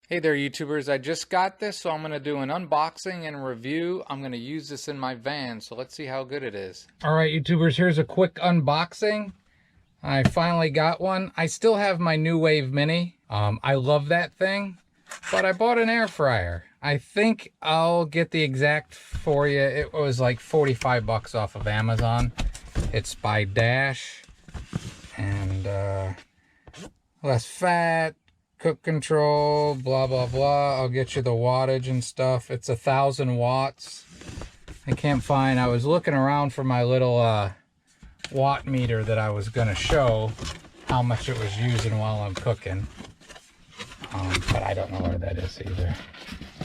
Hey there YouTubers, I just got this, so I'm going to do an unboxing and review. I'm going to use this in my van, so let's see how good it is. Alright YouTubers, here's a quick unboxing. I finally got one. I still have my New Wave Mini. I love that thing, but I bought an air fryer. I think I'll get the exact for you. It was like 45 bucks off of Amazon. It's by Dash, and less fat, cook control, blah blah blah. I'll get you the wattage and stuff. It's 1,000 watts. I can't find, I was looking around for my little watt meter that I was gonna show how much it was using while I'm cooking, but I don't know where that is either.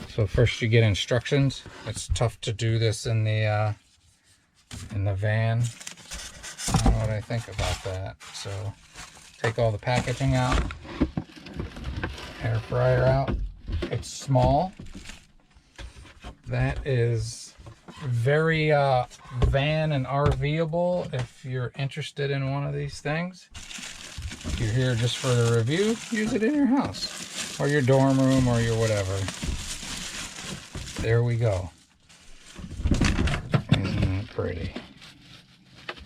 So first you get instructions. It's tough to do this in the van. I don't know what I think about that. So take all the packaging out, air fryer out. It's small. That is very van and RV-able if you're interested in one of these things. If you're here just for the review, use it in your house or your dorm room or your whatever. There we go. Isn't that pretty?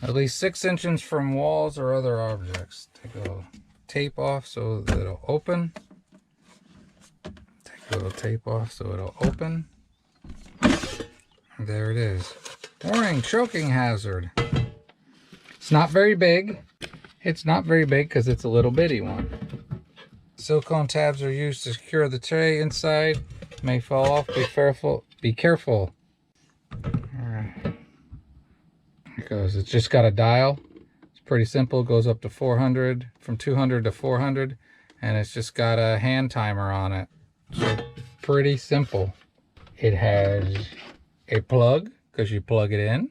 At least 6 inches from walls or other objects. Take a little tape off so that it'll open. Take a little tape off so it'll open. There it is. Warning, choking hazard. It's not very big. It's not very big because it's a little bitty one. Silicone tabs are used to secure the tray inside. May fall off. Be careful. Be careful. Alright. Here it goes. It's just got a dial. It's pretty simple. It goes up to 400, from 200 to 400, and it's just got a hand timer on it. So pretty simple. It has a plug because you plug it in.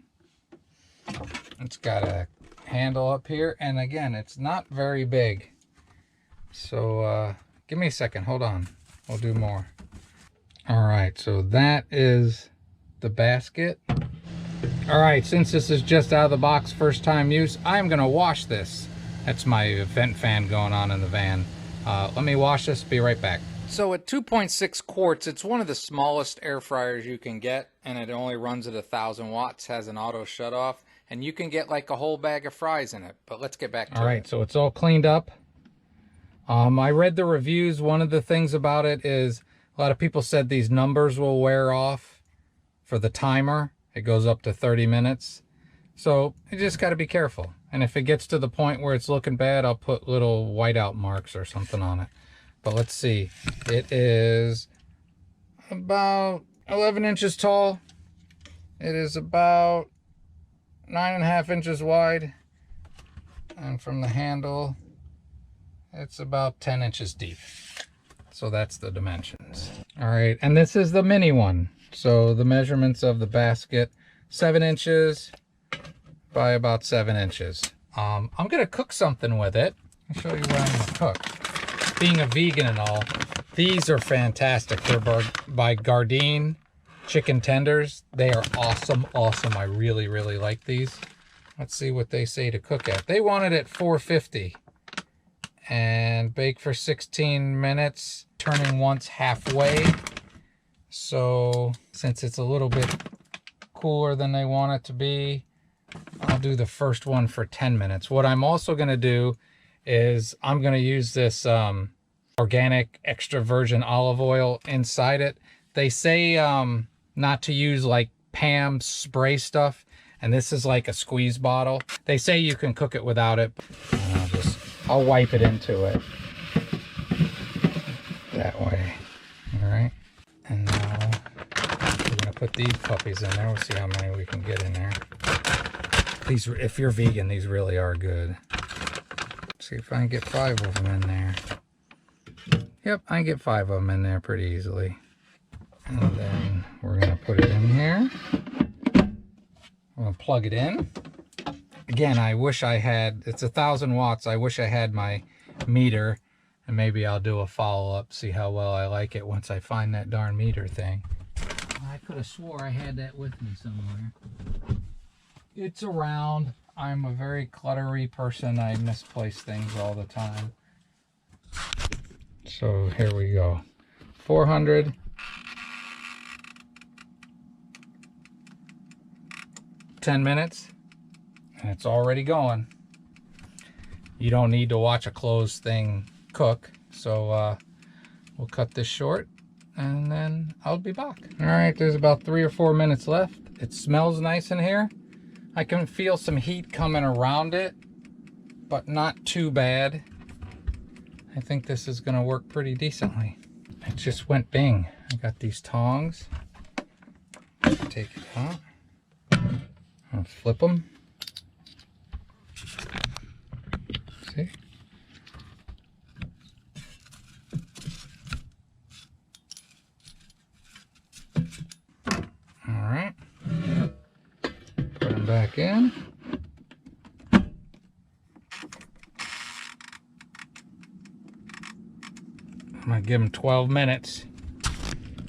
It's got a handle up here, and again, it's not very big. So give me a second. Hold on. We'll do more. All right, so that is the basket. All right, since this is just out of the box, first time use, I'm gonna wash this. That's my vent fan going on in the van. Let me wash this, be right back. So at 2.6 quarts, it's one of the smallest air fryers you can get, and it only runs at 1,000 watts, has an auto shut off, and you can get like a whole bag of fries in it. But let's get back to it. All right, so it's all cleaned up. I read the reviews. One of the things about it is a lot of people said these numbers will wear off for the timer. It goes up to 30 minutes. So you just got to be careful. And if it gets to the point where it's looking bad, I'll put little whiteout marks or something on it. But let's see. It is about 11 inches tall. It is about 9.5 inches wide. And from the handle, it's about 10 inches deep. So that's the dimensions. All right, and this is the mini one. So the measurements of the basket, 7 inches by about 7 inches. I'm gonna cook something with it. I'll show you what I'm gonna cook. Being a vegan and all, these are fantastic. They're by Gardein chicken tenders. They are awesome, awesome. I really, really like these. Let's see what they say to cook at. They want it at 450 and bake for 16 minutes, turning once halfway. So since it's a little bit cooler than they want it to be, I'll do the first one for 10 minutes. What I'm also gonna do is I'm gonna use this organic extra virgin olive oil inside it. They say not to use like Pam spray stuff, and this is like a squeeze bottle. They say you can cook it without it, and I'll wipe it into it that way. All right, and now we're gonna put these puppies in there. We'll see how many we can get in there. These, if you're vegan, these really are good. Let's see if I can get 5 of them in there. Yep, I can get 5 of them in there pretty easily. And then we're gonna put it in here. I'm gonna plug it in. Again, I wish I had, it's 1,000 watts. I wish I had my meter, and maybe I'll do a follow-up, see how well I like it once I find that darn meter thing. I could have swore I had that with me somewhere. It's around. I'm a very cluttery person. I misplace things all the time. So here we go. 400. Ten minutes, and it's already going. You don't need to watch a closed thing cook, so we'll cut this short, and then I'll be back. All right, there's about 3 or 4 minutes left. It smells nice in here. I can feel some heat coming around it, but not too bad. I think this is gonna work pretty decently. It just went bing. I got these tongs. Take it out. I'll flip them. See? All right. Put them back in. I'm gonna give them 12 minutes.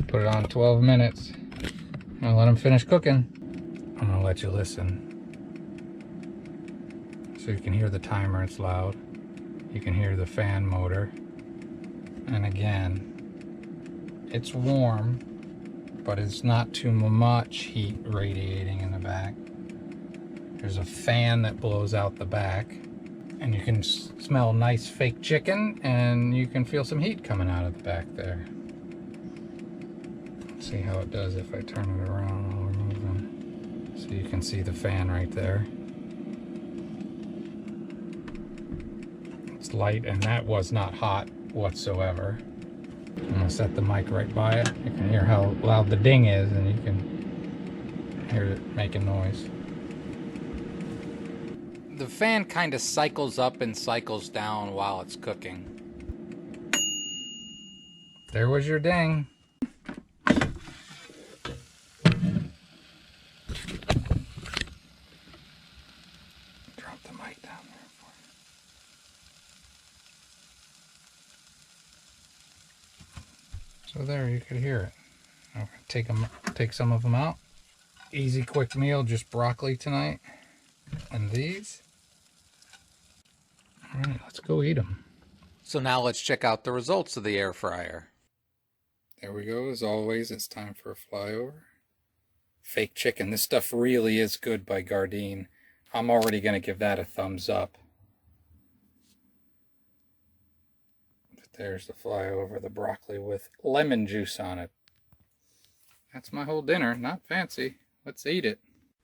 Put it on 12 minutes. I'm gonna let them finish cooking. I'm gonna let you listen. So you can hear the timer, it's loud. You can hear the fan motor. And again, it's warm, but it's not too much heat radiating in the back. There's a fan that blows out the back, and you can smell nice fake chicken, and you can feel some heat coming out of the back there. Let's see how it does if I turn it around while we're moving. So you can see the fan right there. It's light, and that was not hot whatsoever. I'm gonna set the mic right by it. You can hear how loud the ding is, and you can hear it making noise. The fan kind of cycles up and cycles down while it's cooking. There was your ding. Drop the mic down there for me. So there, you could hear it. I'm gonna take some of them out. Easy, quick meal, just broccoli tonight. And these. All right, let's go eat them. So now let's check out the results of the air fryer. There we go. As always, it's time for a flyover. Fake chicken. This stuff really is good by Gardein. I'm already going to give that a thumbs up. But there's the flyover, the broccoli with lemon juice on it. That's my whole dinner. Not fancy. Let's eat it.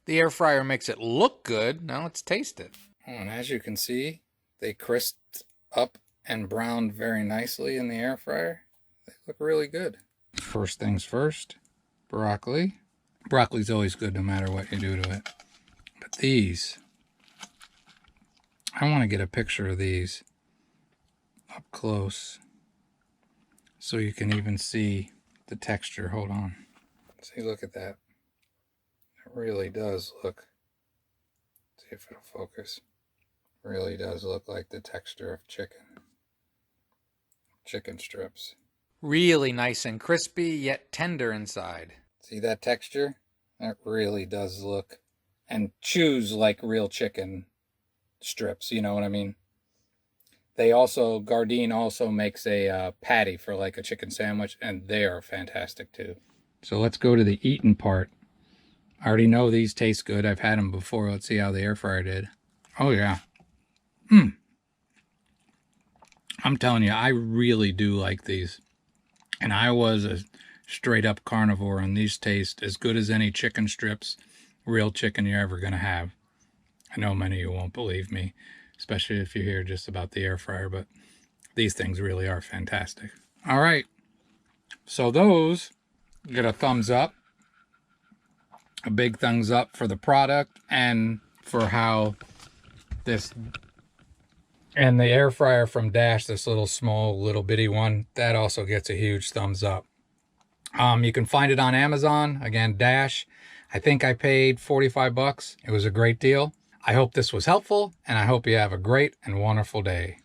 The air fryer makes it look good. Now let's taste it. Oh, and as you can see, they crisped up and browned very nicely in the air fryer. They look really good. First things first, broccoli. Broccoli's always good no matter what you do to it. But these, I want to get a picture of these up close so you can even see the texture. Hold on. See, look at that. It really does look, see if it'll focus. Really does look like the texture of chicken strips. Really nice and crispy, yet tender inside. See that texture? That really does look and chews like real chicken strips, you know what I mean? Gardein also makes a patty for like a chicken sandwich, and they are fantastic too. So let's go to the eating part. I already know these taste good. I've had them before. Let's see how the air fryer did. Oh yeah. I'm telling you, I really do like these. And I was a straight up carnivore, and these taste as good as any chicken strips, real chicken you're ever going to have. I know many of you won't believe me, especially if you hear just about the air fryer, but these things really are fantastic. All right. So those get a thumbs up. A big thumbs up for the product and for how this, and the air fryer from Dash, this little bitty one, that also gets a huge thumbs up. You can find it on Amazon. Again, Dash. I think I paid 45 bucks. It was a great deal. I hope this was helpful, and I hope you have a great and wonderful day.